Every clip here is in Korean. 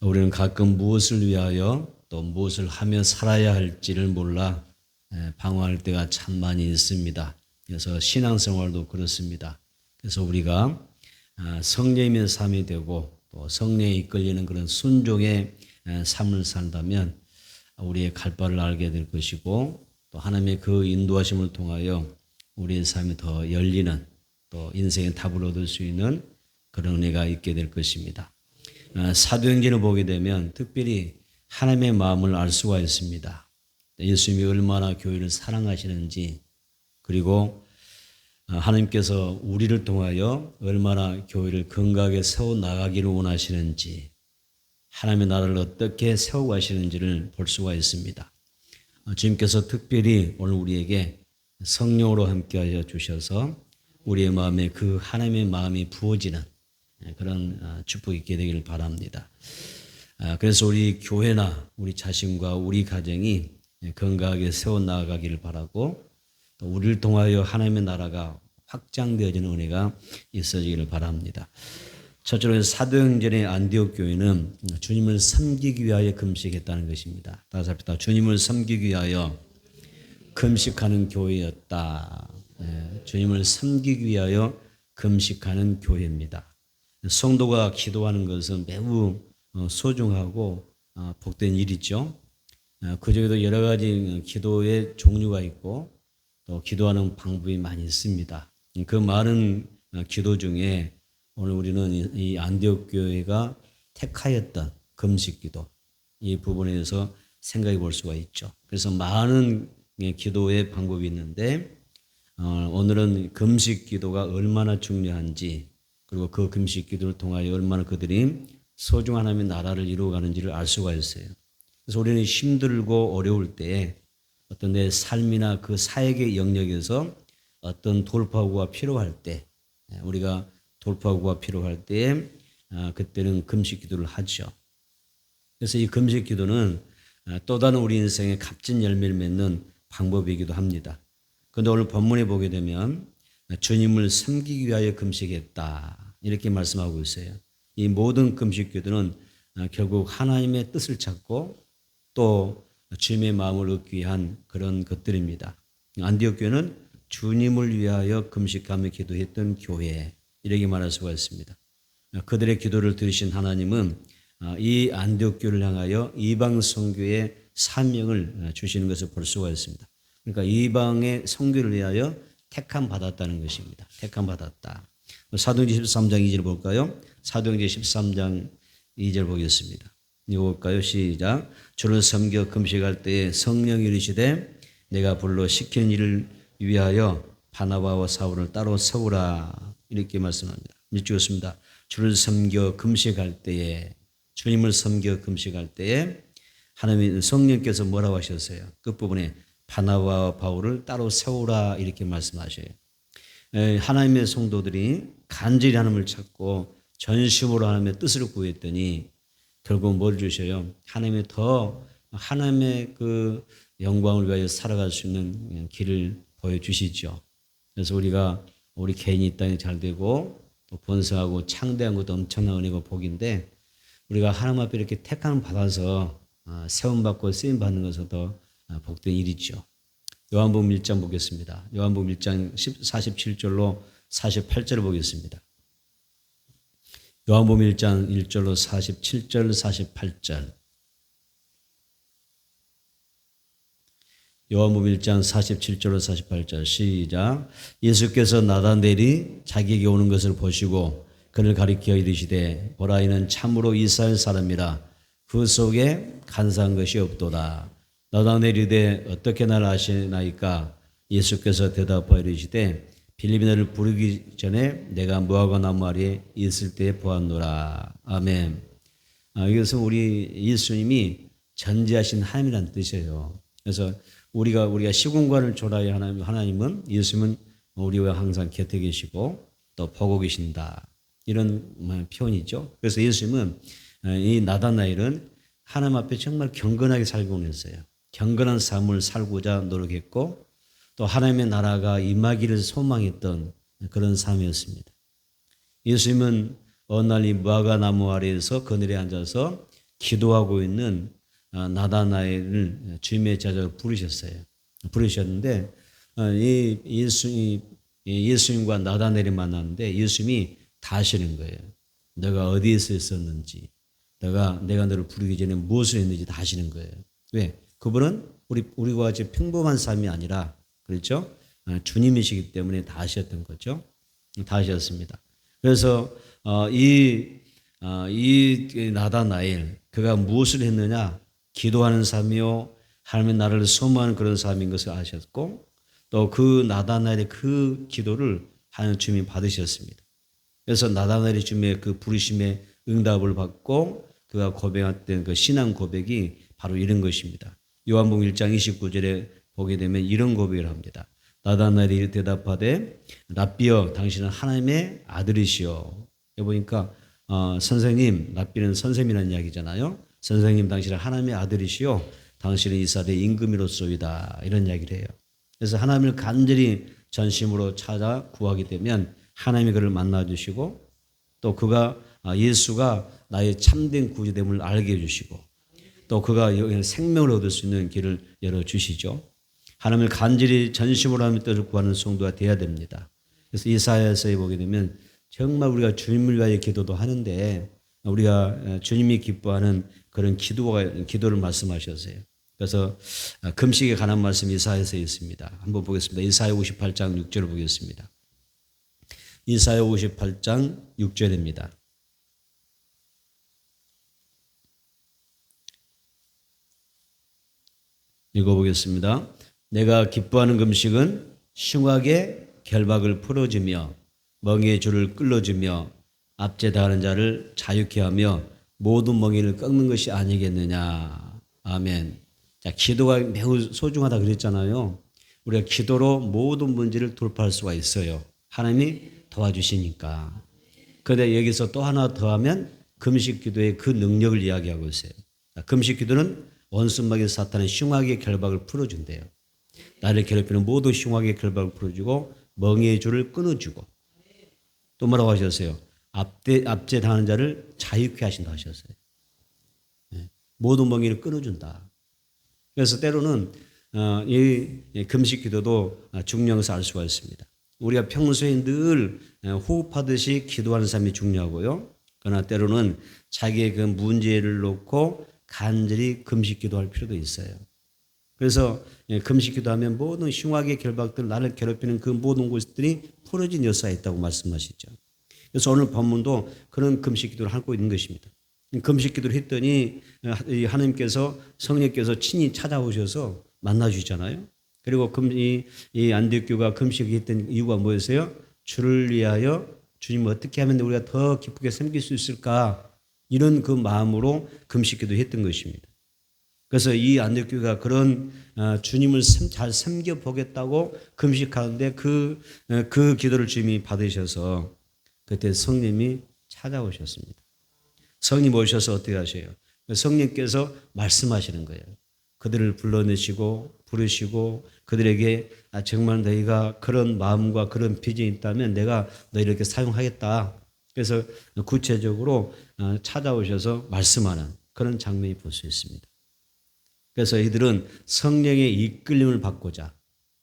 우리는 가끔 무엇을 위하여 또 무엇을 하며 살아야 할지를 몰라 방황할 때가 참 많이 있습니다. 그래서 신앙생활도 그렇습니다. 그래서 우리가 성령의 삶이 되고 또 성령에 이끌리는 그런 순종의 삶을 산다면 우리의 갈 바를 알게 될 것이고 또 하나님의 그 인도하심을 통하여 우리의 삶이 더 열리는 또 인생의 답을 얻을 수 있는 그런 은혜가 있게 될 것입니다. 사도행전을 보게 되면 특별히 하나님의 마음을 알 수가 있습니다. 예수님이 얼마나 교회를 사랑하시는지 그리고 하나님께서 우리를 통하여 얼마나 교회를 건강하게 세워나가기를 원하시는지 하나님의 나라를 어떻게 세워가시는지를 볼 수가 있습니다. 주님께서 특별히 오늘 우리에게 성령으로 함께하여 주셔서 우리의 마음에 그 하나님의 마음이 부어지는 그런 축복이 있게 되기를 바랍니다. 그래서 우리 교회나 우리 자신과 우리 가정이 건강하게 세워나가기를 바라고 또 우리를 통하여 하나님의 나라가 확장되어지는 은혜가 있어지기를 바랍니다. 첫째로 사도행전의 안디옥 교회는 주님을 섬기기 위하여 금식했다는 것입니다. 다시 합시다. 주님을 섬기기 위하여 금식하는 교회였다. 주님을 섬기기 위하여 금식하는 교회입니다. 성도가 기도하는 것은 매우 소중하고 복된 일이죠. 그 중에도 여러 가지 기도의 종류가 있고 또 기도하는 방법이 많이 있습니다. 그 많은 기도 중에 오늘 우리는 이 안디옥 교회가 택하였던 금식 기도 이 부분에 대해서 생각해 볼 수가 있죠. 그래서 많은 기도의 방법이 있는데 오늘은 금식 기도가 얼마나 중요한지 그리고 그 금식 기도를 통하여 얼마나 그들이 소중한 하나님의 나라를 이루어가는지를 알 수가 있어요. 그래서 우리는 힘들고 어려울 때에 어떤 내 삶이나 그 사역의 영역에서 어떤 돌파구가 필요할 때 우리가 돌파구가 필요할 때 그때는 금식 기도를 하죠. 그래서 이 금식 기도는 또 다른 우리 인생의 값진 열매를 맺는 방법이기도 합니다. 그런데 오늘 본문에 보게 되면 주님을 섬기기 위하여 금식했다 이렇게 말씀하고 있어요. 이 모든 금식 기도는 결국 하나님의 뜻을 찾고 또 주님의 마음을 얻기 위한 그런 것들입니다. 안디옥 교회는 주님을 위하여 금식하며 기도했던 교회 이렇게 말할 수가 있습니다. 그들의 기도를 들으신 하나님은 이 안디옥 교회를 향하여 이방 선교의 사명을 주시는 것을 볼 수가 있습니다. 그러니까 이방의 선교를 위하여 택함 받았다는 것입니다. 택함 받았다. 사도행전 13장 2절 볼까요? 사도행전 13장 2절 보겠습니다. 이거 볼까요? 시작. 주를 섬겨 금식할 때에 성령이 이르시되 내가 불러 시키는 일을 위하여 바나바와 사울을 따로 세우라 이렇게 말씀합니다. 읽겠습니다. 주를 섬겨 금식할 때에 주님을 섬겨 금식할 때에 하나님 성령께서 뭐라고 하셨어요? 끝부분에 바나바와 바울을 따로 세우라 이렇게 말씀하셔요. 하나님의 성도들이 간절히 하나님을 찾고 전심으로 하나님의 뜻을 구했더니 결국 뭘 주셔요? 하나님의 그 영광을 위하여 살아갈 수 있는 길을 보여주시죠. 그래서 우리 개인이 이 땅에 잘 되고 또 번성하고 창대한 것도 엄청난 은혜고 복인데 우리가 하나님 앞에 이렇게 택함을 받아서 세움받고 쓰임받는 것은 더 복된 일이죠. 요한복음 1장 보겠습니다. 요한복음 1장 47절로 48절을 보겠습니다. 요한복음 1장 1절로 47절 48절 요한복음 1장 47절로 48절 시작. 예수께서 나다넬이 자기에게 오는 것을 보시고 그를 가리켜 이르시되 보라 이는 참으로 이스라엘 사람이라 그 속에 간사한 것이 없도다. 나다넬이 이르되 어떻게 나를 아시나이까? 예수께서 대답하여 이르시되 빌립이 너를 부르기 전에 내가 무화과 나무 아래에 있을 때에 보았노라. 아멘. 이것은 우리 예수님이 전지하신 하나님이라는 뜻이에요. 그래서 우리가 시공간을 초라해 하나님은 예수님은 우리와 항상 곁에 계시고 또 보고 계신다. 이런 표현이죠. 그래서 예수님은 이 나다나엘은 하나님 앞에 정말 경건하게 살고 했어요. 경건한 삶을 살고자 노력했고 또 하나님의 나라가 임하기를 소망했던 그런 삶이었습니다. 예수님은 어느 날 이 무화과 나무 아래에서 그늘에 앉아서 기도하고 있는 나다나엘을 주님의 제자로 부르셨는데 예수님과 나다나엘이 만났는데 예수님이 다 아시는 거예요. 너가 어디에서 있었는지, 내가 너를 부르기 전에 무엇을 했는지 다 아시는 거예요. 왜? 그분은 우리와 같이 평범한 삶이 아니라, 그렇죠? 주님이시기 때문에 다 아셨던 거죠. 다 아셨습니다. 그래서 이 나다나엘, 그가 무엇을 했느냐? 기도하는 삶이요, 하나님의 나라를 소망하는 그런 삶인 것을 아셨고, 또 그 나다나엘의 그 기도를 하나님 주님이 받으셨습니다. 그래서 나다나엘이 주님의 그 부르심에 응답을 받고 그가 고백했던 그 신앙 고백이 바로 이런 것입니다. 요한복음 1장 29절에 보게 되면 이런 고백을 합니다. 나다나엘이 대답하되 랍비여 당신은 하나님의 아들이시오. 보니까 선생님, 랍비는 선생님이라는 이야기잖아요. 선생님 당신은 하나님의 아들이시오. 당신은 이 사대의 임금이로소이다. 이런 이야기를 해요. 그래서 하나님을 간절히 전심으로 찾아 구하게 되면 하나님이 그를 만나주시고 또 그가 예수가 나의 참된 구주됨을 알게 해주시고 또 그가 생명을 얻을 수 있는 길을 열어주시죠. 하나님을 간절히 전심으로 하나님의 뜻을 구하는 성도가 되어야 됩니다. 그래서 이사야서에 보게 되면 정말 우리가 주님을 위하여 기도도 하는데 우리가 주님이 기뻐하는 그런 기도를 말씀하셨어요. 그래서 금식에 관한 말씀 이사야서에 있습니다. 한번 보겠습니다. 이사야 58장 6절을 보겠습니다. 이사야 58장 6절입니다. 읽어보겠습니다. 내가 기뻐하는 금식은 흉악의 결박을 풀어주며 멍에의 줄을 끌어주며 압제당하는 자를 자유케 하며 모든 멍에를 꺾는 것이 아니겠느냐. 아멘. 자, 기도가 매우 소중하다 그랬잖아요. 우리가 기도로 모든 문제를 돌파할 수가 있어요. 하나님이 도와주시니까. 그런데 여기서 또 하나 더하면 금식 기도의 그 능력을 이야기하고 있어요. 금식 기도는 원수막인 사탄의 흉악의 결박을 풀어준대요. 나를 괴롭히는 모든 흉악의 결박을 풀어주고 멍에의 줄을 끊어주고 또 뭐라고 하셨어요? 압제당하는 자를 자유케 하신다 하셨어요. 모든 멍에를 끊어준다. 그래서 때로는 이 금식 기도도 중요한 것을 알 수가 있습니다. 우리가 평소에 늘 호흡하듯이 기도하는 삶이 중요하고요. 그러나 때로는 자기의 그 문제를 놓고 간절히 금식 기도할 필요도 있어요. 그래서 금식 기도하면 모든 흉악의 결박들, 나를 괴롭히는 그 모든 것들이 풀어진 역사가 있다고 말씀하시죠. 그래서 오늘 본문도 그런 금식 기도를 하고 있는 것입니다. 금식 기도를 했더니 하나님께서 성령께서 친히 찾아오셔서 만나주시잖아요. 그리고 이 안디옥교가 금식을 했던 이유가 뭐였어요? 주를 위하여 주님을 어떻게 하면 우리가 더 기쁘게 섬길 수 있을까? 이런 그 마음으로 금식 기도를 했던 것입니다. 그래서 이 안디옥교가 그런 주님을 잘 섬겨보겠다고 금식하는데 그 기도를 주님이 받으셔서 그때 성령님이 찾아오셨습니다. 성령 오셔서 어떻게 하셔요? 성령께서 말씀하시는 거예요. 그들을 불러내시고 부르시고 그들에게 정말 너희가 그런 마음과 그런 비전이 있다면 내가 너희를 이렇게 사용하겠다. 그래서 구체적으로 찾아오셔서 말씀하는 그런 장면이 볼 수 있습니다. 그래서 이들은 성령의 이끌림을 받고자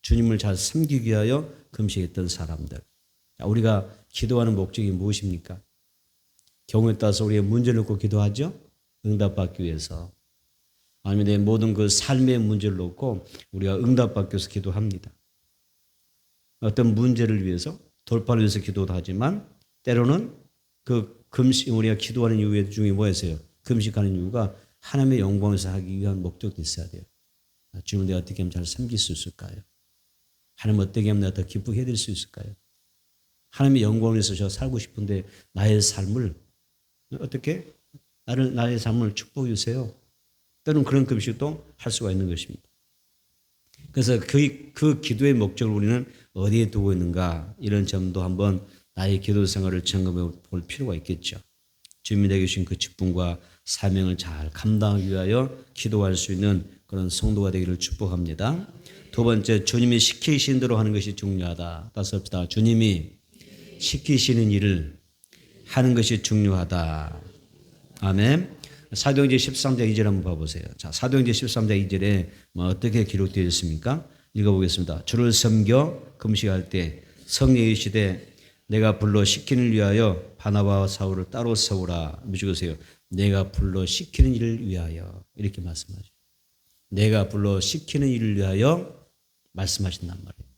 주님을 잘 섬기기 위하여 금식했던 사람들. 우리가 기도하는 목적이 무엇입니까? 경우에 따라서 우리의 문제를 놓고 기도하죠. 응답받기 위해서. 아니면 내 모든 그 삶의 문제를 놓고 우리가 응답받기 위해서 기도합니다. 어떤 문제를 위해서 돌파를 위해서 기도도 하지만 때로는 그 금식 우리가 기도하는 이유 중에 뭐였어요? 금식하는 이유가 하나님의 영광에서 하기 위한 목적도 있어야 돼요. 주님을 내가 어떻게 하면 잘 섬길 수 있을까요? 하나님 어떻게 하면 내가 더 기쁘게 해드릴 수 있을까요? 하나님의 영광에서 저 살고 싶은데 나의 삶을 어떻게 나의 삶을 축복해 주세요. 때로는 그런 금식도 할 수가 있는 것입니다. 그래서 그 기도의 목적을 우리는 어디에 두고 있는가 이런 점도 한번 나의 기도 생활을 점검해 볼 필요가 있겠죠. 주님이 내게 주신 그 직분과 사명을 잘 감당하기 위하여 기도할 수 있는 그런 성도가 되기를 축복합니다. 두 번째, 주님이 시키신 대로 하는 것이 중요하다. 다시 합시다. 주님이 시키시는 일을 하는 것이 중요하다. 아멘. 사도행전 13장 2절 한번 봐보세요. 자, 사도행전 13장 2절에 어떻게 기록되어 있습니까? 읽어보겠습니다. 주를 섬겨 금식할 때 성령이 시되 내가 불러 시키는 위하여 바나바와 사울을 따로 세우라. 무시고세요. 내가 불러 시키는 일을 위하여 이렇게 말씀하죠. 내가 불러 시키는 일을 위하여 말씀하신단 말이에요.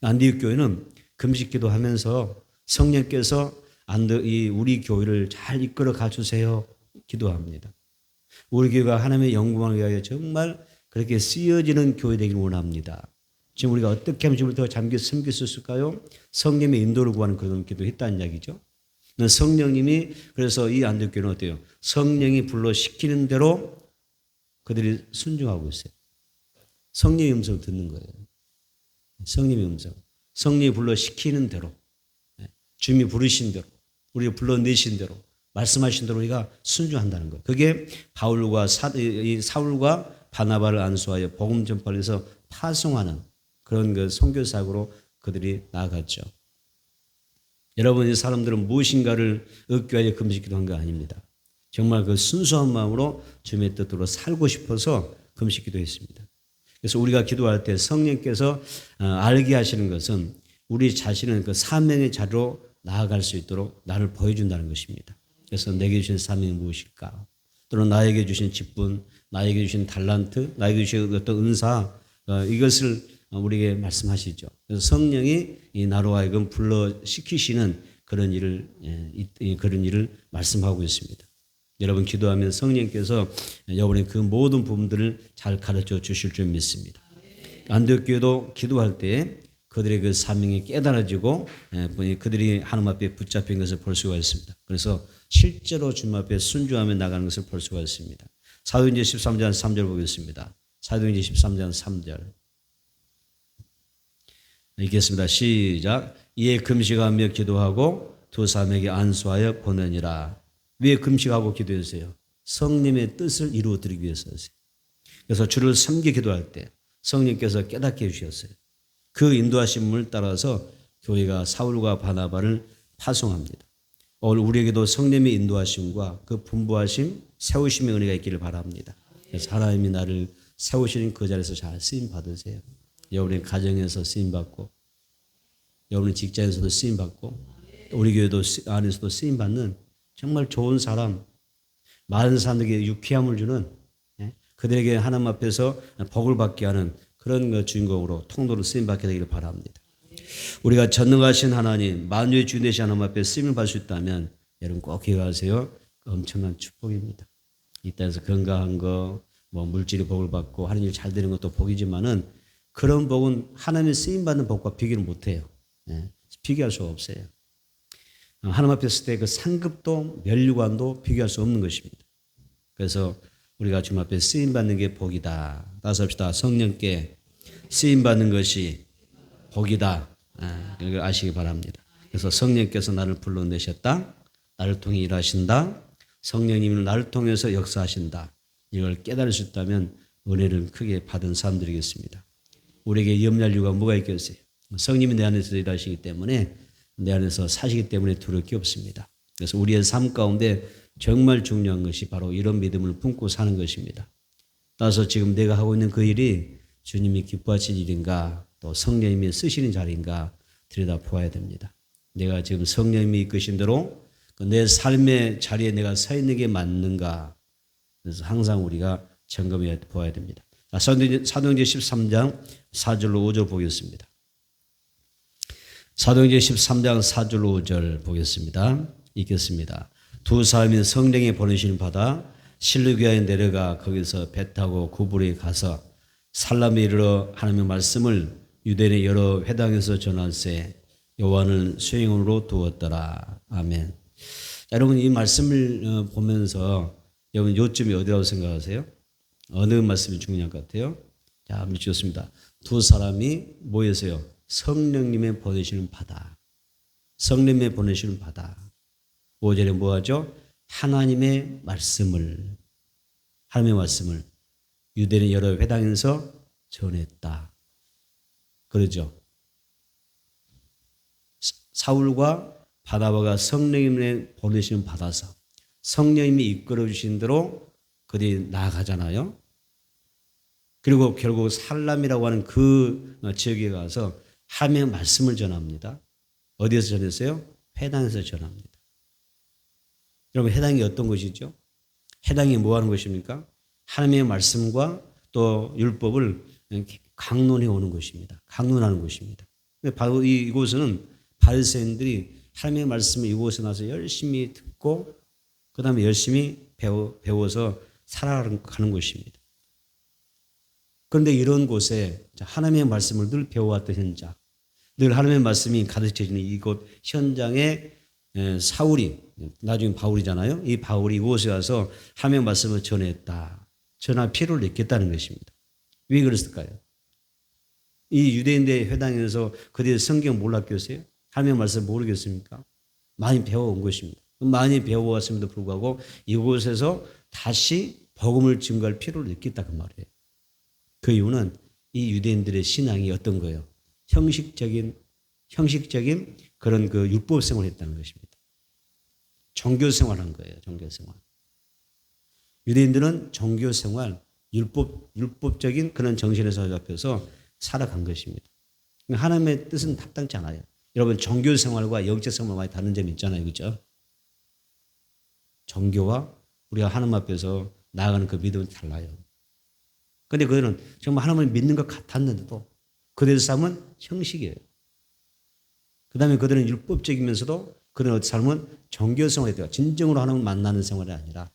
안디옥 교회는 금식기도 하면서 성령께서 우리 교회를 잘 이끌어 가주세요 기도합니다. 우리 교회가 하나님의 영광을 위하여 정말 그렇게 쓰여지는 교회 되기를 원합니다. 지금 우리가 어떻게 하면 주님을 더 잠겨 섬길 수 있을까요? 성령의 인도를 구하는 그런 기도했다는 이야기죠. 성령님이 그래서 이 안디옥 교회는 어때요? 성령이 불러 시키는 대로 그들이 순종하고 있어요. 성령의 음성을 듣는 거예요. 성령의 음성. 성령이 불러 시키는 대로, 주님이 부르신 대로, 우리가 불러내신 대로, 말씀하신 대로 우리가 순종한다는 거예요. 그게 사울과 바나바를 안수하여 복음 전파를 해서 파송하는 그런 그 선교사역으로 그들이 나아갔죠. 여러분, 이 사람들은 무엇인가를 얻기 위하여 금식기도 한 거 아닙니다. 정말 그 순수한 마음으로 주님의 뜻대로 살고 싶어서 금식기도 했습니다. 그래서 우리가 기도할 때 성령께서 알게 하시는 것은 우리 자신은 그 사명의 자리로 나아갈 수 있도록 나를 보여준다는 것입니다. 그래서 내게 주신 사명이 무엇일까? 또는 나에게 주신 직분, 나에게 주신 달란트, 나에게 주신 어떤 은사, 이것을 우리에게 말씀하시죠. 그래서 성령이 이 나로 하여금 불러시키시는 그런 일을 말씀하고 있습니다. 여러분 기도하면 성령께서 여러분의 그 모든 부분들을 잘 가르쳐 주실 줄 믿습니다. 안디옥 교회도 기도할 때 그들의 그 사명이 깨달아지고 그들이 하나님 앞에 붙잡힌 것을 볼 수가 있습니다. 그래서 실제로 주님 앞에 순종하며 나가는 것을 볼 수가 있습니다. 사도행전 13장 3절 보겠습니다. 사도행전 13장 3절 읽겠습니다. 시작. 이에 금식하며 기도하고 두 사람에게 안수하여 보내니라. 왜 금식하고 기도했어요? 성령의 뜻을 이루어드리기 위해서였어요. 그래서 주를 섬기 기도할 때 성령께서 깨닫게 해주셨어요. 그 인도하심을 따라서 교회가 사울과 바나바를 파송합니다. 오늘 우리에게도 성령의 인도하심과 그 분부하심, 세우심의 은혜가 있기를 바랍니다. 그래서 하나님이 나를 세우시는 그 자리에서 잘 쓰임 받으세요. 여러분의 가정에서 쓰임 받고, 여러분의 직장에서도 쓰임 받고, 우리 교회도 안에서도 쓰임 받는 정말 좋은 사람, 많은 사람들에게 유쾌함을 주는, 그들에게 하나님 앞에서 복을 받게 하는 그런 주인공으로 통로로 쓰임 받게 되기를 바랍니다. 우리가 전능하신 하나님, 만유의 주인 되신 하나님 앞에 쓰임을 받을 수 있다면 여러분 꼭 기억하세요. 엄청난 축복입니다. 이 땅에서 건강한 거, 물질의 복을 받고 하는 일 잘 되는 것도 복이지만은 그런 복은 하나님의 쓰임 받는 복과 비교를 못해요. 비교할 수가 없어요. 하나님 앞에 있을 때 그 상급도 면류관도 비교할 수 없는 것입니다. 그래서 우리가 주님 앞에 쓰임 받는 게 복이다. 따라서 합시다. 성령께 쓰임 받는 것이 복이다. 이걸 아시기 바랍니다. 그래서 성령께서 나를 불러내셨다. 나를 통해 일하신다. 성령님은 나를 통해서 역사하신다. 이걸 깨달을 수 있다면 은혜를 크게 받은 사람들이겠습니다. 우리에게 염려할 이유가 뭐가 있겠어요? 성령이 내 안에서 일하시기 때문에 내 안에서 사시기 때문에 두려울 게 없습니다. 그래서 우리의 삶 가운데 정말 중요한 것이 바로 이런 믿음을 품고 사는 것입니다. 따라서 지금 내가 하고 있는 그 일이 주님이 기뻐하신 일인가 또 성령님이 쓰시는 자리인가 들여다보아야 됩니다. 내가 지금 성령님이 이끄신 대로 내 삶의 자리에 내가 서 있는 게 맞는가. 그래서 항상 우리가 점검해 보아야 됩니다. 사도행전 13장 4절로 5절 보겠습니다. 사도행전 13장 4절로 5절 보겠습니다. 읽겠습니다. 두 사람이 성령의 보내심을 받아 실루기아에 내려가 거기서 배 타고 구불에 가서 살람에 이르러 하나님의 말씀을 유대인의 여러 회당에서 전할세 요한을 수행으로 두었더라. 아멘. 자, 여러분 이 말씀을 보면서 여러분 요점이 어디라고 생각하세요? 어느 말씀이 중요한 것 같아요? 자, 좋습니다. 두 사람이 뭐였어요? 성령님의 보내시는 바다. 성령님의 보내시는 바다. 5절에 뭐하죠? 하나님의 말씀을 유대인의 여러 회당에서 전했다. 그러죠. 사울과 바나바가 성령님의 보내시는 받아서 성령님이 이끌어 주신 대로 그들이 나아가잖아요. 그리고 결국 살람이라고 하는 그 지역에 가서 하나님의 말씀을 전합니다. 어디에서 전했어요? 회당에서 전합니다. 여러분, 회당이 어떤 것이죠? 회당이 뭐 하는 것입니까? 하나님의 말씀과 또 율법을 강론해 오는 것입니다. 강론하는 것입니다. 바로 이곳은 바리새인들이 하나님의 말씀을 이곳에 나서 열심히 듣고 그 다음에 열심히 배워서 살아가는 것입니다. 그런데 이런 곳에 하나님의 말씀을 늘 배워왔던 현장, 늘 하나님의 말씀이 가르쳐지는 이곳 현장에 사울이, 나중에 바울이잖아요. 이 바울이 이곳에 와서 하나님의 말씀을 전했다. 전할 필요를 느꼈다는 것입니다. 왜 그랬을까요? 이 유대인들의 회당에서 그들이 성경 몰랐겠어요? 하나님의 말씀 모르겠습니까? 많이 배워온 것입니다. 많이 배워왔음에도 불구하고 이곳에서 다시 복음을 증거할 필요를 느꼈다 그 말이에요. 그 이유는 이 유대인들의 신앙이 어떤 거예요? 형식적인 그런 그 율법 생활을 했다는 것입니다. 종교 생활한 거예요. 종교 생활. 유대인들은 종교 생활, 율법적인 그런 정신에서 잡혀서 살아간 것입니다. 하나님의 뜻은 합당치 않아요. 여러분, 종교 생활과 영적 생활 많이 다른 점이 있잖아요. 그렇죠? 종교와 우리가 하나님 앞에서 나아가는 그 믿음은 달라요. 그런데 그들은 정말 하나님을 믿는 것 같았는데도 그들의 삶은 형식이에요. 그 다음에 그들은 율법적이면서도 그들의 삶은 종교 생활이 돼요. 진정으로 하나님을 만나는 생활이 아니라,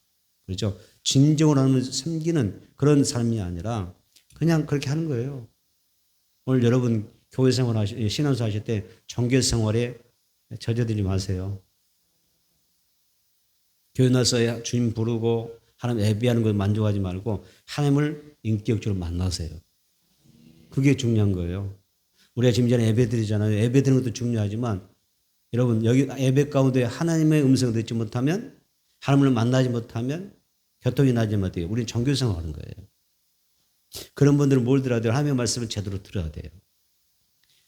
그렇죠? 진정으로 하나님을 섬기는 그런 삶이 아니라 그냥 그렇게 하는 거예요. 오늘 여러분 교회 생활 신앙생활 하실 때 종교 생활에 젖어들지 마세요. 교회 나서 주님 부르고 하나님 예배하는 것 만족하지 말고 하나님을 인격적으로 만나세요. 그게 중요한 거예요. 우리가 지금 전에 예배 드리잖아요. 예배 드리는 것도 중요하지만 여러분, 여기 예배 가운데 하나님의 음성을 듣지 못하면, 하나님을 만나지 못하면, 교통이 나지 못해요. 우리는 종교생활 하는 거예요. 그런 분들은 뭘 들어야 돼요? 하나님의 말씀을 제대로 들어야 돼요.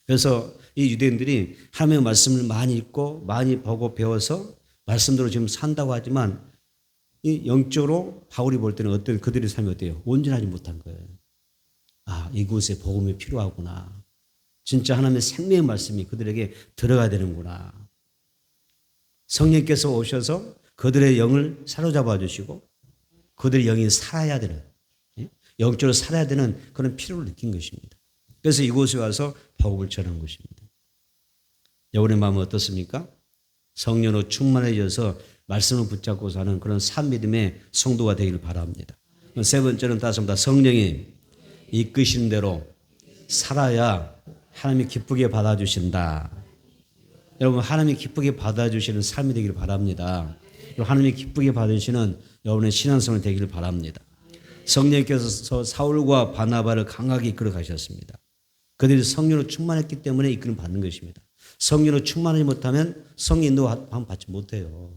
그래서 이 유대인들이 하나님의 말씀을 많이 읽고 많이 보고 배워서 말씀대로 지금 산다고 하지만 이 영적으로 바울이 볼 때는 어떤 그들의 삶이 어때요? 온전하지 못한 거예요. 아, 이곳에 복음이 필요하구나. 진짜 하나님의 생명의 말씀이 그들에게 들어가야 되는구나. 성령께서 오셔서 그들의 영을 사로잡아 주시고 그들의 영이 살아야 되는, 영적으로 살아야 되는 그런 필요를 느낀 것입니다. 그래서 이곳에 와서 복음을 전한 것입니다. 여러분의 마음은 어떻습니까? 성령으로 충만해져서 말씀을 붙잡고 사는 그런 산 믿음의 성도가 되기를 바랍니다. 세 번째는 다섯입니다. 성령이 이끄시는 대로 살아야 하나님이 기쁘게 받아주신다. 여러분, 하나님이 기쁘게 받아주시는 삶이 되기를 바랍니다. 하나님이 기쁘게 받으시는 여러분의 신앙생활이 되기를 바랍니다. 성령께서 사울과 바나바를 강하게 이끌어 가셨습니다. 그들이 성령으로 충만했기 때문에 이끌어 받는 것입니다. 성령으로 충만하지 못하면 성령 인도 받지 못해요.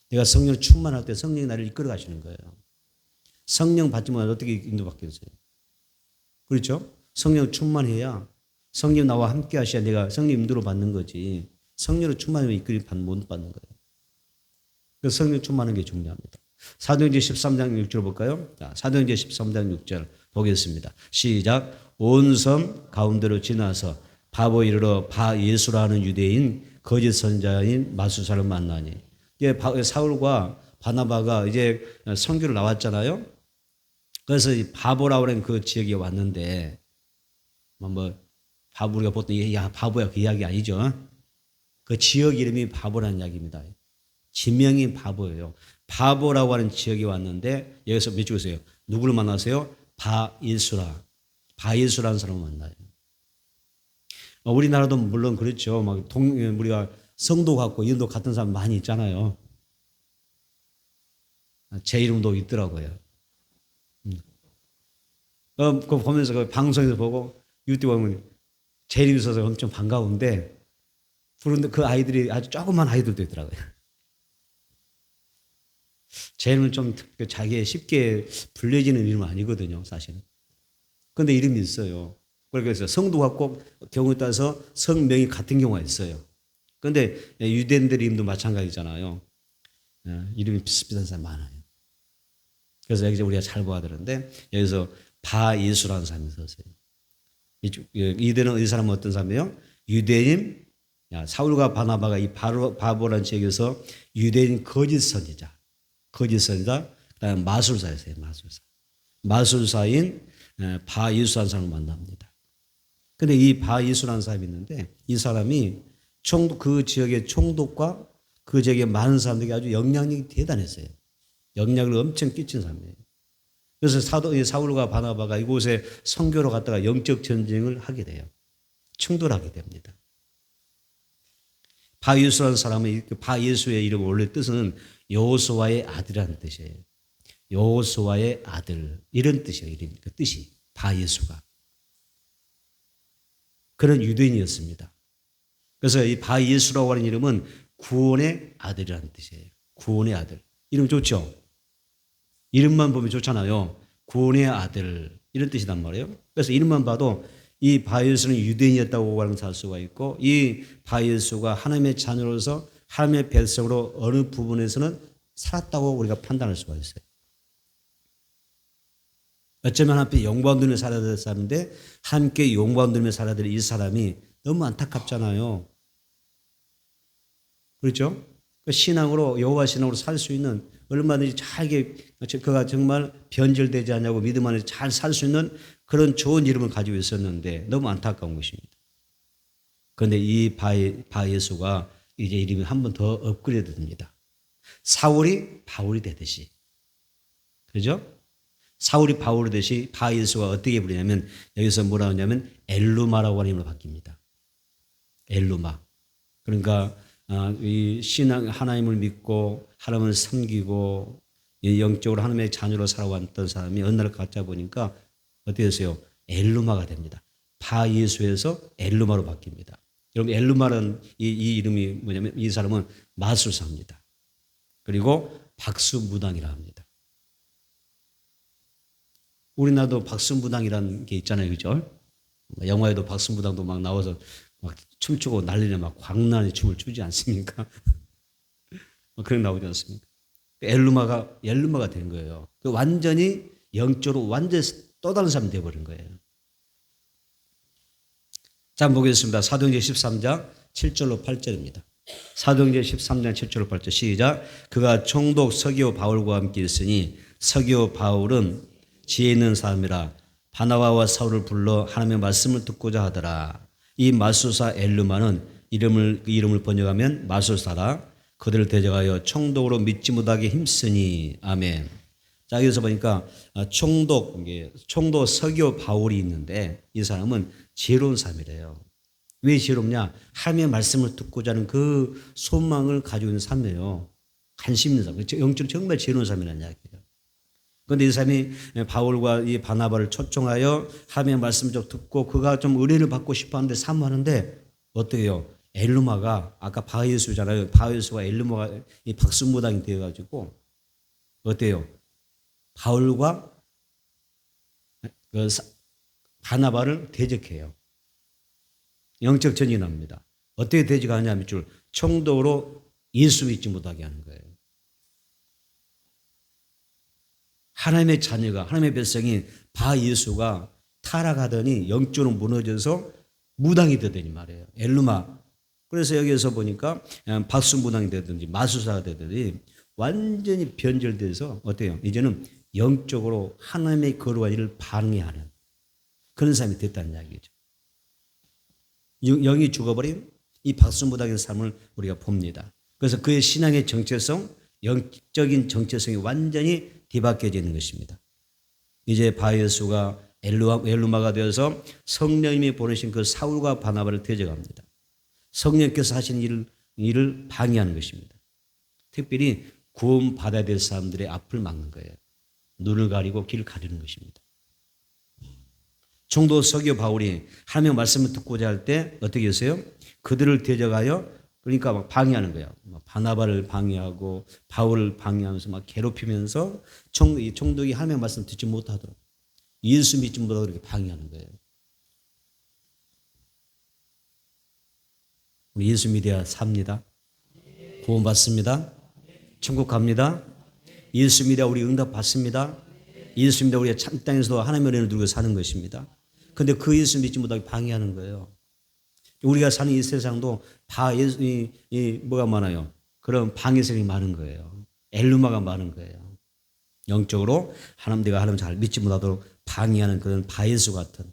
내가 성령으로 충만할 때 성령이 나를 이끌어 가시는 거예요. 성령 받지 못하면 어떻게 인도받겠어요? 그렇죠? 성령 충만해야 성령 나와 함께 하셔야 내가 성령 인도로 받는 거지. 성령으로 충만하면 이끌어 못 받는 거예요. 그래서 성령 충만한 게 중요합니다. 사도행전 13장 6절 볼까요? 자, 사도행전 13장 6절 보겠습니다. 시작. 온 섬 가운데로 지나서 바보 이르러 바 예수라는 유대인 거짓 선자인 마수사를 만나니. 사울과 바나바가 이제 선교를 나왔잖아요. 그래서 바보라고 하는 그 지역에 왔는데 뭐 바보 우리가 보통 야 바보야 그 이야기 아니죠. 그 지역 이름이 바보라는 이야기입니다. 지명이 바보예요. 바보라고 하는 지역에 왔는데 여기서 몇 줄이세요? 누구를 만나세요? 바예수라는 사람을 만나요. 우리나라도 물론 그렇죠. 막 우리가 성도 같고 인도 같은 사람 많이 있잖아요. 제 이름도 있더라고요. 그거 보면서 그 방송에서 보고 유튜브 보면 제 이름 있어서 엄청 반가운데 부르는데 그 아이들이 아주 조그만 아이들도 있더라고요. 제 이름은 좀 자기의 쉽게 불려지는 이름은 아니거든요, 사실은. 그런데 이름이 있어요. 그래서 성도 같고 경우에 따라서 성명이 같은 경우가 있어요. 그런데 유대인들 이름도 마찬가지잖아요. 이름이 비슷비슷한 사람 많아요. 그래서 여기서 우리가 잘 봐야 되는데 여기서 바예수라는 사람이 있었어요. 이들은 이 사람은 어떤 사람이에요? 유대인 사울과 바나바가 이 바보라는 지역에서 유대인 거짓 선지자, 그다음에 마술사였어요. 마술사인 바예수라는 사람을 만납니다. 근데 이 바예수라는 사람이 있는데 이 사람이 그 지역의 총독과 그 지역의 많은 사람들에게 아주 영향력이 대단했어요. 영향을 엄청 끼친 사람이에요. 그래서 사울과 바나바가 이곳에 선교로 갔다가 영적 전쟁을 하게 돼요. 충돌하게 됩니다. 바예수라는 사람은 바예수의 이름 원래 뜻은 여호수아의 아들이라는 뜻이에요. 여호수아의 아들 이런 뜻이에요. 그 뜻이 바예수가 그런 유대인이었습니다. 그래서 이 바예수라고 하는 이름은 구원의 아들이라는 뜻이에요. 구원의 아들. 이름 좋죠? 이름만 보면 좋잖아요. 구원의 아들 이런 뜻이란 말이에요. 그래서 이름만 봐도 이 바예수는 유대인이었다고 가정할 수가 있고 이 바예수가 하나님의 자녀로서 하나님의 백성으로 어느 부분에서는 살았다고 우리가 판단할 수가 있어요. 어쩌면 하나님께 영광 누리며 살아야 될 사람인데 함께 영광 누리며 살아야 될 이 사람이 너무 안타깝잖아요. 그렇죠? 신앙으로 여호와 신앙으로 살 수 있는 얼마든지 잘게 그가 정말 변절되지 않냐고 믿음 안에서 잘 살 수 있는 그런 좋은 이름을 가지고 있었는데 너무 안타까운 것입니다. 그런데 이 바예수가 이제 이름이 한 번 더 업그레이드 됩니다. 사울이 바울이 되듯이. 그죠? 사울이 바울이 되듯이 바예수가 어떻게 부르냐면 여기서 뭐라 하냐면 엘루마라고 하는 이름으로 바뀝니다. 엘루마. 그러니까 이 신앙 하나님을 믿고 하나님을 섬기고 영적으로 하나님의 자녀로 살아왔던 사람이 어느 날 갖다 보니까 어떻게 됐어요? 엘루마가 됩니다. 바예수에서 엘루마로 바뀝니다. 여러분 엘루마라는 이 이름이 뭐냐면 이 사람은 마술사입니다. 그리고 박수무당이라 합니다. 우리나라도 박수무당이라는 게 있잖아요. 그죠? 영화에도 박수무당도 막 나와서 막 춤추고 난리네 막 광란히 춤을 추지 않습니까? 그런 나오지 않습니까? 엘루마가 된 거예요. 완전히 영적으로 완전히 또 다른 사람이 되어버린 거예요. 자, 보겠습니다. 사도행전 13장 7절로 8절입니다. 사도행전 13장 7절로 8절 시작. 그가 총독 서기오 바울과 함께 있으니 서기오 바울은 지혜 있는 사람이라 바나바와 사울을 불러 하나님의 말씀을 듣고자 하더라. 이 마술사 엘루마는 이름을 번역하면 마술사라. 그들을 대적하여 총독으로 믿지 못하게 힘쓰니 아멘. 자, 여기서 보니까 총독 서기오 바울이 있는데 이 사람은 지혜로운 사람이래요. 왜 지혜롭냐? 하나님의 말씀을 듣고자 하는 그 소망을 가지고 있는 사람이에요. 관심 있는 사람. 영적으로 정말 지혜로운 사람이라는 이야기예요. 그런데 이 사람이 바울과 이 바나바를 초청하여 하나님의 말씀을 좀 듣고 그가 좀 은혜를 받고 싶어 하는데 사모하는데 어떻게 해요? 엘루마가 아까 바예수잖아요. 바예수가 엘루마가 이 박수무당이 되어가지고 어때요? 바울과 그 바나바를 대적해요. 영적 전쟁이 납니다. 어떻게 대적하냐면 총독으로 예수 믿지 못하게 하는 거예요. 하나님의 자녀가 하나님의 백성이 바예수가 타락하더니 영적으로 무너져서 무당이 되더니 말이에요. 엘루마. 그래서 여기에서 보니까 박수무당이 되든지 마술사가 되든지 완전히 변절돼서 어때요? 이제는 영적으로 하나님의 거룩한 일을 방해하는 그런 사람이 됐다는 이야기죠. 영이 죽어버린 이 박수무당의 삶을 우리가 봅니다. 그래서 그의 신앙의 정체성, 영적인 정체성이 완전히 뒤바뀌어져 있는 것입니다. 이제 바예수가 엘루마가 되어서 성령님이 보내신 그 사울과 바나바를 대적합니다. 성령께서 하신 일을 방해하는 것입니다. 특별히 구원받아야 될 사람들의 앞을 막는 거예요. 눈을 가리고 길을 가리는 것입니다. 총독 서기오 바울이 하나님의 말씀을 듣고자 할 때 어떻게 했어요? 그들을 대적하여 그러니까 막 방해하는 거예요. 바나바를 방해하고 바울을 방해하면서 막 괴롭히면서 총독이 하나님의 말씀 듣지 못하도록 예수 믿지 못하도록 이렇게 방해하는 거예요. 우리 예수 믿어야 삽니다. 구원받습니다. 천국 갑니다. 예수 믿어 우리 응답 받습니다. 예수 믿어 우리가 참 땅에서도 하나님의 은혜를 누리고 사는 것입니다. 그런데 그 예수 믿지 못하게 방해하는 거예요. 우리가 사는 이 세상도 뭐가 많아요? 그런 방해성이 많은 거예요. 엘루마가 많은 거예요. 영적으로 내가 하나님 잘 믿지 못하도록 방해하는 그런 바예수 같은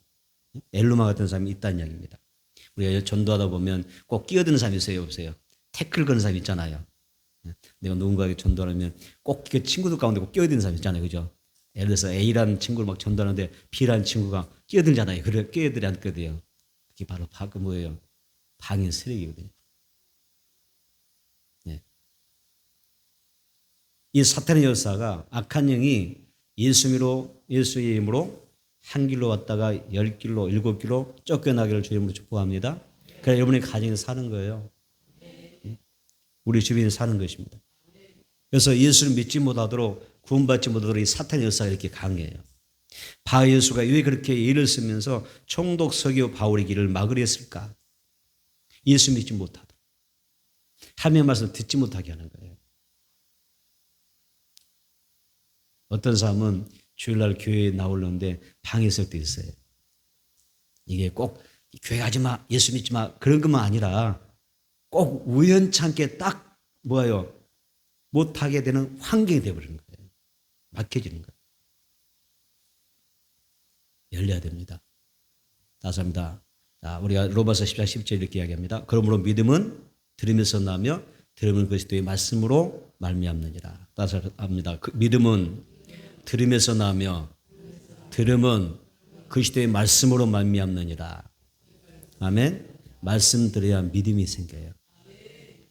엘루마 같은 사람이 있다는 이야기입니다. 우리가 전도하다 보면 꼭 끼어드는 사람이 있어요, 없어요? 태클 거는 사람이 있잖아요. 내가 누군가에게 전도하면 꼭 그 친구들 가운데 꼭 끼어드는 사람이 있잖아요, 그죠? 예를 들어서 A라는 친구를 막 전도하는데 B라는 친구가 끼어들잖아요. 그래 끼어들이 않거든요. 그게 바로 뭐예요? 방해 세력이거든요. 네. 이 사탄의 열사가 악한 영이 예수의 이름으로 한 길로 왔다가 10길로 7길로 쫓겨나기를 주님으로 축복합니다. 그래서 여러분의 가정에 사는 거예요. 우리 주변에 사는 것입니다. 그래서 예수를 믿지 못하도록 구원받지 못하도록 이 사탄의 열사가 이렇게 강해요. 바예수가 왜 그렇게 예를 쓰면서 총독 서기오 바울의 길을 막으려 했을까? 예수 믿지 못하도록 하나님의 말씀을 듣지 못하게 하는 거예요. 어떤 사람은 주일날 교회에 나오려는데 방해석도 있어요. 이게 꼭 교회 가지 마, 예수 믿지 마 그런 것만 아니라 꼭 우연찮게 딱 못하게 되는 환경이 되어버리는 거예요. 막혀지는 거예요. 열려야 됩니다. 감사합니다. 자, 우리가 로마서 10장 10절 이렇게 이야기합니다. 그러므로 믿음은 들으면서 나며 들으면 그리스도의 말씀으로 말미암느니라. 감사합니다. 믿음은 들으면서 나며 들으면 그리스도의 말씀으로 말미암느니라. 아멘. 말씀 들어야 믿음이 생겨요.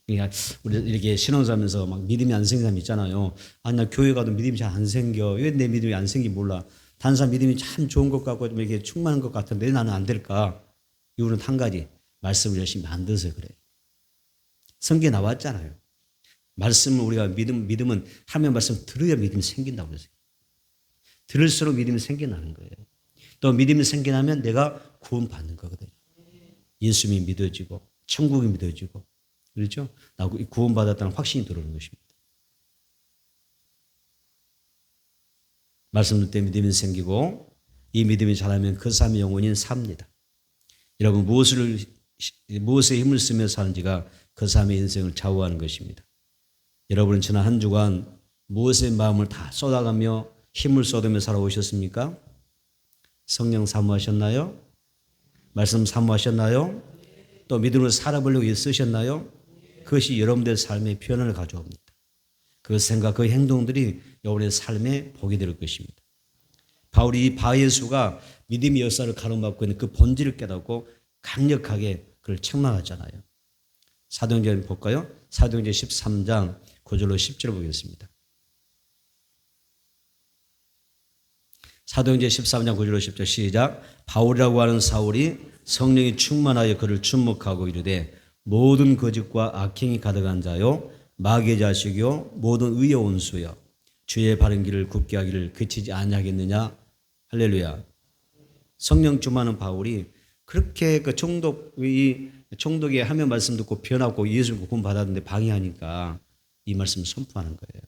그러니까 우리 이렇게 신앙사하면서 막 믿음이 안 생기는 사람 있잖아요. 나 교회 가도 믿음이 잘 안 생겨. 왜 내 믿음이 안 생기 몰라. 다른 사람 믿음이 참 좋은 것 같고 좀 이렇게 충만한 것 같은데 나는 안 될까? 이유는 한 가지. 말씀을 열심히 안 들어서 그래. 성경에 나왔잖아요. 말씀을 우리가 믿음은 하나님의 말씀 들어야 믿음이 생긴다고 그랬어요. 들을수록 믿음이 생겨나는 거예요. 또 믿음이 생겨나면 내가 구원받는 거거든요. 예수님이 믿어지고 천국이 믿어지고 그렇죠? 나 구원받았다는 확신이 들어오는 것입니다. 말씀 듣을 때 믿음이 생기고 이 믿음이 자라면 그 사람의 영혼이 삽니다. 여러분 무엇에 힘을 쓰며 사는지가 그 사람의 인생을 좌우하는 것입니다. 여러분은 지난 한 주간 무엇에 마음을 다 쏟아가며 힘을 쏟으며 살아오셨습니까? 성령 사모하셨나요? 말씀 사모하셨나요? 또 믿음으로 살아보려고 애쓰셨나요? 그것이 여러분들의 삶의 변화를 가져옵니다. 그 생각, 그 행동들이 여러분의 삶에 복이 될 것입니다. 바울이 이 바예수가 믿음의 역사를 가로막고 있는 그 본질을 깨닫고 강력하게 그를 책망하잖아요. 사도행전 볼까요? 사도행전 13장 9절로 10절 보겠습니다. 사도행전 13장 9절로 10절 시작. 바울이라고 하는 사울이 성령이 충만하여 그를 충목하고 이르되 모든 거짓과 악행이 가득한 자요 마귀의 자식이요 모든 의의 온수여 주의 바른 길을 굽게 하기를 그치지 아니하겠느냐. 할렐루야. 성령 충만한 바울이 그렇게 그 총독의 하면 말씀 듣고 변하고 예수 믿고 구원 받았는데 방해하니까 이 말씀을 선포하는 거예요.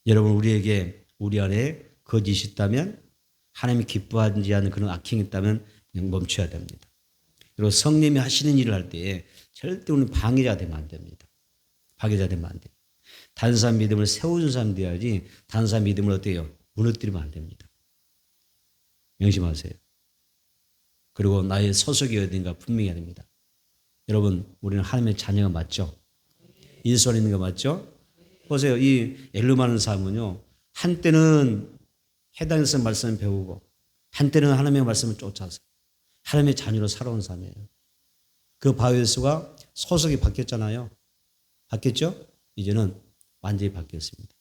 여러분 우리 안에 거짓이 있다면 하나님이 기뻐하지 않는 그런 악행이 있다면 그냥 멈춰야 됩니다. 그리고 성령이 하시는 일을 할 때에 절대 우리는 방해자 되면 안 됩니다. 방해자 되면 안 돼요. 다른 사람 믿음을 세워준 사람 돼야지 다른 사람 믿음을 어때요? 무너뜨리면 안 됩니다. 명심하세요. 그리고 나의 소속이 어딘가 분명히 해야 됩니다. 여러분 우리는 하나님의 자녀가 맞죠? 예수 안에 있는 거 맞죠? 보세요. 이 엘루마는 사람은요. 한때는 해당에서 말씀을 배우고 한때는 하나님의 말씀을 쫓아서 하나님의 자녀로 살아온 사람이에요. 그 바예수가 소속이 바뀌었잖아요. 바뀌었죠? 이제는 완전히 바뀌었습니다.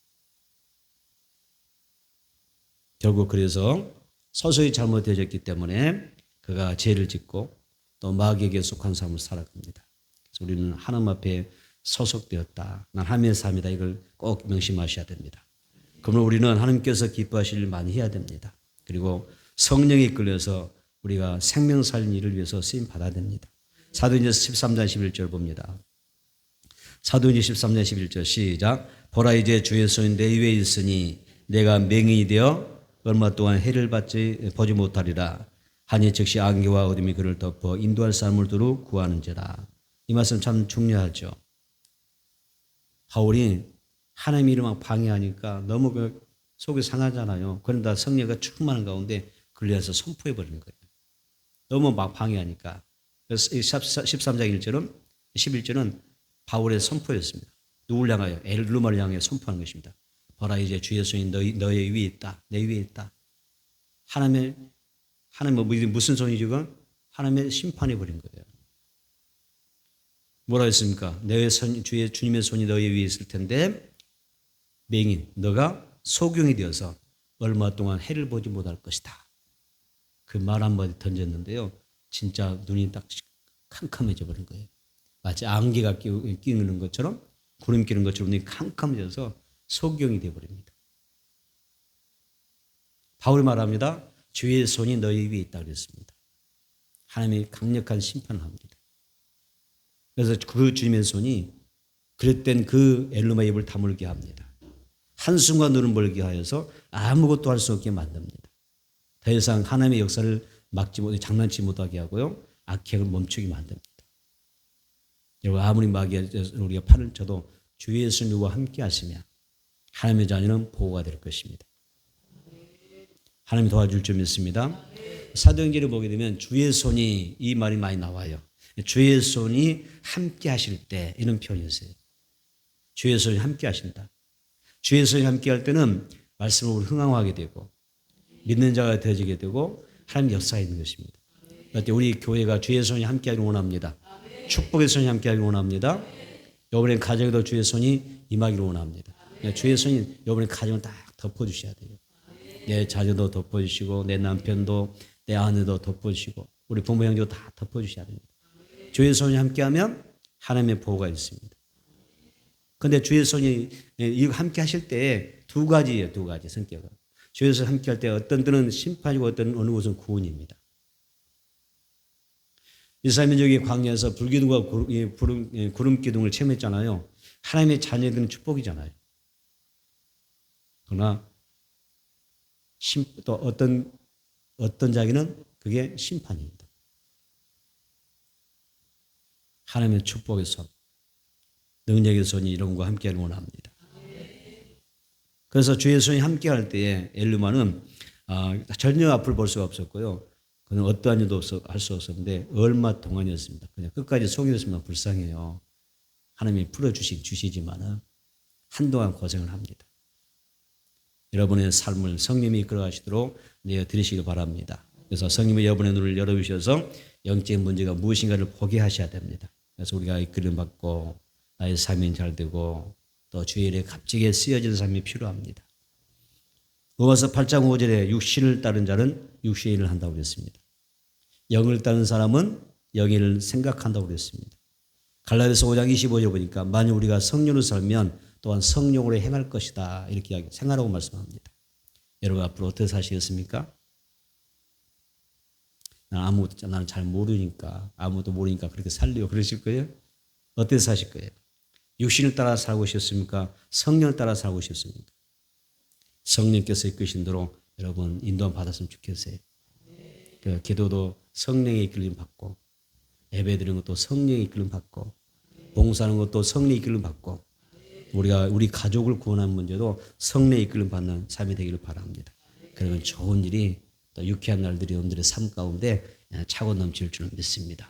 결국 그래서 소속이 잘못되어졌기 때문에 그가 죄를 짓고 또 마귀에게 속한 삶을 살아갑니다. 그래서 우리는 하나님 앞에 소속되었다. 난 하나님의 삶이다. 이걸 꼭 명심하셔야 됩니다. 그러면 우리는 하나님께서 기뻐하실 일 많이 해야 됩니다. 그리고 성령에 이끌려서 우리가 생명 살린 일을 위해서 쓰임 받아야 됩니다. 사도행전 13장 11절 봅니다. 사도행전 13장 11절 시작. 보라 이제 주의 손이 내 위에 있으니 내가 맹인이 되어 얼마 동안 해를 보지 못하리라 하니 즉시 안개와 어둠이 그를 덮어 인도할 사람을 두루 구하는지라. 이 말씀 참 중요하죠. 바울이 하나님 이름만 방해하니까 너무 속이 상하잖아요. 그런다 성령과 충만한 가운데 걸려서 선포해 버리는 거예요. 너무 막 방해하니까. 그래서 13장 1절은 11절은 바울의 선포였습니다. 누굴 향하여? 엘루마를 향해 선포하는 것입니다. 보라 이제 주의 손이 너의 위에 있다. 내 위에 있다. 하나님 무슨 손이지 그건? 하나님의 심판해 버린 거예요. 뭐라 했습니까? 주님의 손이 너의 위에 있을 텐데 맹인 너가 소경이 되어서 얼마 동안 해를 보지 못할 것이다. 그 말 한마디 던졌는데요. 진짜 눈이 딱 캄캄해져 버린 거예요. 마치 안개가 끼는 것처럼 구름 끼는 것처럼 눈이 캄캄해져서 소경이 되어버립니다. 바울이 말합니다. 주의 손이 너희 위에 있다고 그랬습니다. 하나님이 강력한 심판을 합니다. 그래서 그 주님의 손이 그릇된 그 엘루마 입을 다물게 합니다. 한순간 눈을 멀게 하여서 아무것도 할 수 없게 만듭니다. 더 이상 하나님의 역사를 장난치지 못하게 하고요. 악행을 멈추게 만듭니다. 여러분 아무리 우리가 팔을 쳐도 주 예수님과 함께 하시면 하나님의 자녀는 보호가 될 것입니다. 하나님 도와줄 줄 믿습니다. 사도행전을 보게 되면 주의 손이 이 말이 많이 나와요. 주의 손이 함께 하실 때 이런 표현이 있어요. 주의 손이 함께 하신다. 주의 손이 함께 할 때는 말씀으로 흥황하게 되고 믿는 자가 되어지게 되고 하나님 역사에 있는 것입니다. 그런데 우리 교회가 주의 손이 함께 하기를 원합니다. 축복의 손이 함께 하기를 원합니다. 이번엔 가정에도 주의 손이 임하기를 원합니다. 주의 손이 이번엔 가정을 딱 덮어주셔야 돼요. 내 자녀도 덮어주시고 내 남편도 내 아내도 덮어주시고 우리 부모 형제도 다 덮어주셔야 됩니다. 주의 손이 함께하면 하나님의 보호가 있습니다. 그런데 주의 손이 함께 하실 때 두 가지예요. 두 가지 성격은. 주의 손이 함께 할 때 어떤 때는 심판이고 어떤 어느 곳은 구원입니다. 이스라엘민족이 광야에서 불기둥과 구름 기둥을 체험했잖아요. 하나님의 자녀들은 축복이잖아요. 그러나 또 어떤 자에게는 그게 심판입니다. 하나님의 축복의 손, 능력의 손이 이런 것과 함께하기를 원합니다. 그래서 주의 손이 함께할 때에 엘루마는 전혀 앞을 볼 수가 없었고요. 그는 어떠한 일도 할 수 없었는데 얼마 동안이었습니다. 그냥 끝까지 속이었으면 불쌍해요. 하나님이 주시지만은 한동안 고생을 합니다. 여러분의 삶을 성령이 이끌어가시도록 내어드리시기 바랍니다. 그래서 성령이 여러분의 눈을 열어주셔서 영적인 문제가 무엇인가를 보게 하셔야 됩니다. 그래서 우리가 이끌림 받고 나의 삶이 잘 되고 또 주의 일에 값지게 쓰여지는 삶이 필요합니다. 로마서 8장 5절에 육신을 따른 자는 육신의 일을 한다고 그랬습니다. 영을 따른 사람은 영의 일을 생각한다고 그랬습니다. 갈라디아서 5장 25절 보니까 만일 우리가 성령으로 살면 또한 성령으로 행할 것이다. 이렇게 생하라고 말씀합니다. 여러분 앞으로 어떻게 사시겠습니까? 나는 잘 모르니까 아무도 모르니까 그렇게 살려고 그러실 거예요? 어떻게 사실 거예요? 육신을 따라 살고 싶습니까? 성령을 따라 살고 싶습니까? 성령께서 이끄신 대로 여러분 인도함 받았으면 좋겠어요. 그 기도도 성령의 이끌림 받고 예배드리는 것도 성령의 이끌림 받고 봉사하는 것도 성령의 이끌림 받고 우리 가족을 구원하는 문제도 성령의 이끌림 받는 삶이 되기를 바랍니다. 그러면 좋은 일이 또 유쾌한 날들이 오늘의 삶 가운데 차고 넘칠 줄은 믿습니다.